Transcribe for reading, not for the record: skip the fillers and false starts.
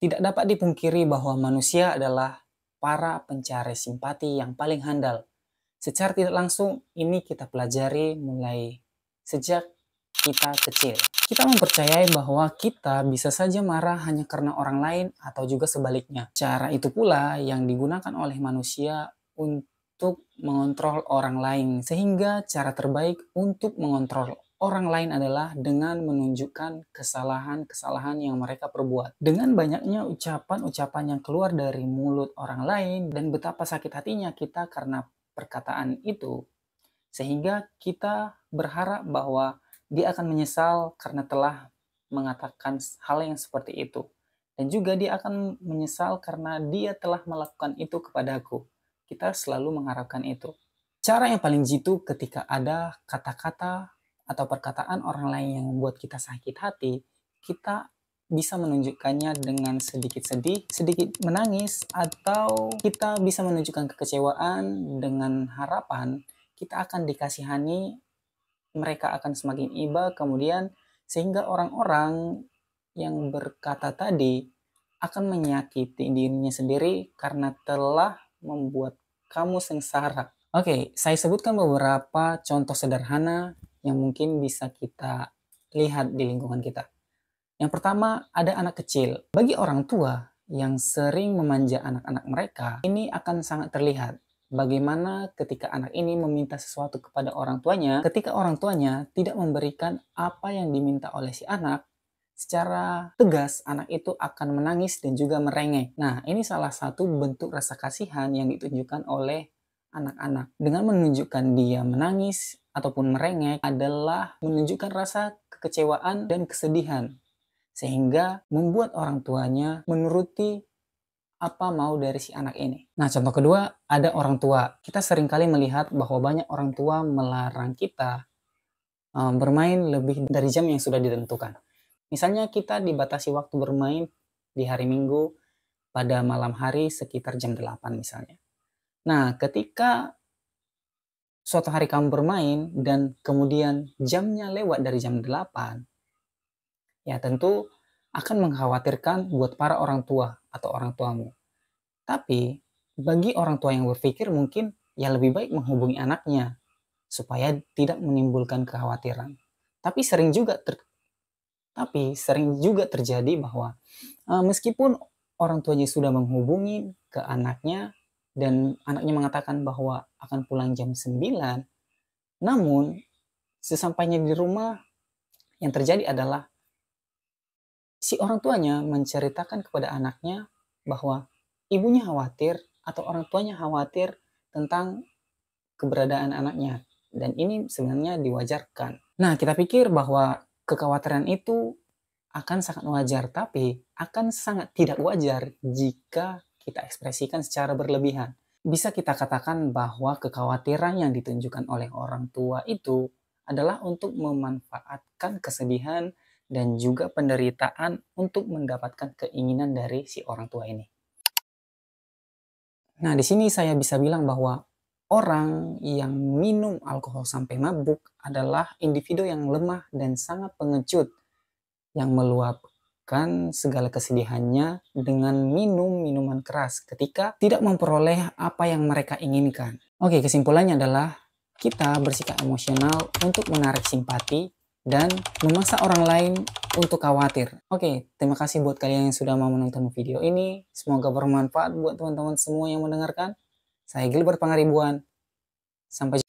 Tidak dapat dipungkiri bahwa manusia adalah para pencari simpati yang paling handal. Secara tidak langsung, ini kita pelajari mulai sejak kita kecil. Kita mempercayai bahwa kita bisa saja marah hanya karena orang lain atau juga sebaliknya. Cara itu pula yang digunakan oleh manusia untuk mengontrol orang lain. Sehingga cara terbaik untuk mengontrol orang lain adalah dengan menunjukkan kesalahan-kesalahan yang mereka perbuat. Dengan banyaknya ucapan-ucapan yang keluar dari mulut orang lain dan betapa sakit hatinya kita karena perkataan itu, sehingga kita berharap bahwa dia akan menyesal karena telah mengatakan hal yang seperti itu. Dan juga dia akan menyesal karena dia telah melakukan itu kepadaku. Kita selalu mengharapkan itu. Cara yang paling jitu ketika ada kata-kata atau perkataan orang lain yang membuat kita sakit hati, kita bisa menunjukkannya dengan sedikit sedih, sedikit menangis, atau kita bisa menunjukkan kekecewaan dengan harapan kita akan dikasihani, mereka akan semakin iba kemudian, sehingga orang-orang yang berkata tadi akan menyakiti dirinya sendiri karena telah membuat kamu sengsara. Oke, saya sebutkan beberapa contoh sederhana yang mungkin bisa kita lihat di lingkungan kita. Yang pertama, ada anak kecil. Bagi orang tua yang sering memanja anak-anak mereka, ini akan sangat terlihat bagaimana ketika anak ini meminta sesuatu kepada orang tuanya, ketika orang tuanya tidak memberikan apa yang diminta oleh si anak, secara tegas anak itu akan menangis dan juga merengek. Nah, ini salah satu bentuk rasa kasihan yang ditunjukkan oleh anak-anak. Dengan menunjukkan dia menangis ataupun merengek adalah menunjukkan rasa kekecewaan dan kesedihan, sehingga membuat orang tuanya menuruti apa mau dari si anak ini. Nah, contoh kedua, ada orang tua. Kita seringkali melihat bahwa banyak orang tua melarang kita bermain lebih dari jam yang sudah ditentukan. Misalnya kita dibatasi waktu bermain di hari Minggu pada malam hari sekitar jam 8 misalnya. Nah, ketika suatu hari kamu bermain dan kemudian jamnya lewat dari jam 8, ya tentu akan mengkhawatirkan buat para orang tua atau orang tuamu. Tapi bagi orang tua yang berpikir mungkin ya lebih baik menghubungi anaknya supaya tidak menimbulkan kekhawatiran. Tapi sering juga terjadi bahwa meskipun orang tuanya sudah menghubungi ke anaknya dan anaknya mengatakan bahwa akan pulang jam 9, namun sesampainya di rumah yang terjadi adalah si orang tuanya menceritakan kepada anaknya bahwa ibunya khawatir atau orang tuanya khawatir tentang keberadaan anaknya. Dan ini sebenarnya diwajarkan. Nah, kita pikir bahwa kekhawatiran itu akan sangat wajar, tapi akan sangat tidak wajar jika kita ekspresikan secara berlebihan. Bisa kita katakan bahwa kekhawatiran yang ditunjukkan oleh orang tua itu adalah untuk memanfaatkan kesedihan dan juga penderitaan untuk mendapatkan keinginan dari si orang tua ini. Nah, di sini saya bisa bilang bahwa orang yang minum alkohol sampai mabuk adalah individu yang lemah dan sangat pengecut, yang meluapkan segala kesedihannya dengan minum minuman keras ketika tidak memperoleh apa yang mereka inginkan. Oke, kesimpulannya adalah kita bersikap emosional untuk menarik simpati dan memaksa orang lain untuk khawatir. Oke, terima kasih buat kalian yang sudah mau menonton video ini. Semoga bermanfaat buat teman-teman semua yang mendengarkan. Saya Gilbert Pangaribuan. Sampai jumpa.